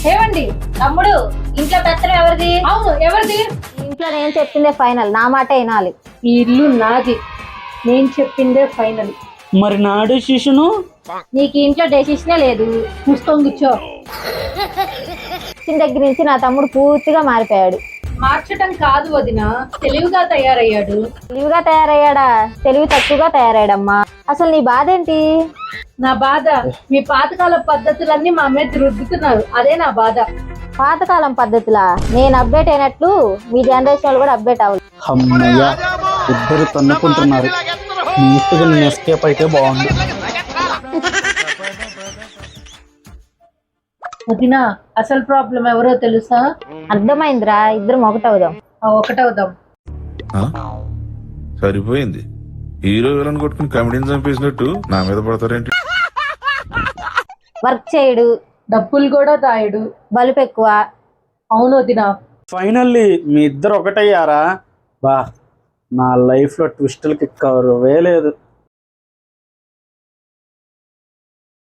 ఏమండి తమ్ముడు, ఇంట్లో పెత్తనం ఎవరిది? అవును, ఎవరిది? ఇంట్లో నేను చెప్పిందే ఫైనల్, నా మాట వినాలి. ఈ ఇల్లు నాది, నేను చెప్పిందే ఫైనల్. మరి నా డెసిషను? నీకు ఇంట్లో డెసిషనే లేదు, కూర్చొని కూర్చో. వచ్చిన దగ్గర నుంచి నా తమ్ముడు పూర్తిగా మారిపోయాడు. మార్చటం కాదు వదిన, తెలివిగా తయారయ్యాడు. తెలివిగా తయారయ్యాడా? తెలివి తక్కువగా తయారయ్యాడమ్మా. అసలు నీ బాధ ఏంటి? నా బాధ మీ పాతకాల పద్ధతులన్నీ మా మీద రుద్దుతున్నారు, అదే నా బాధ. పాతకాలం పద్ధతులా? నేను అప్డేట్ అయినట్లు మీ జనరేషన్ వాళ్ళు కూడా అప్డేట్ అవ్వాలి. అమ్మయ్య, ఇద్దరు తన్నుకుంటున్నారు. నీట్గా నేను ఎస్కేప్ అయితే బాగుంది. వదిన, అసలు ప్రాబ్లం ఎవరో తెలుసా? అర్థమైందిరా, ఇద్దరం ఒకటవుదాం. ఒకటవుదాం. సరిపోయింది. హీరో విలన్ కొట్టుకుని కమెడీని చంపేసినట్టు నా మీద పడతారేంటి? వర్క్ చేయడు, డబ్బులు కూడా తాయడు, బలుపు ఎక్కువ. అవును వదిన. ఫైనల్లీ మీ ఇద్దరు ఒకటయ్యారా? బా, నా లైఫ్లో ట్విస్టులకి కరువే లేదు.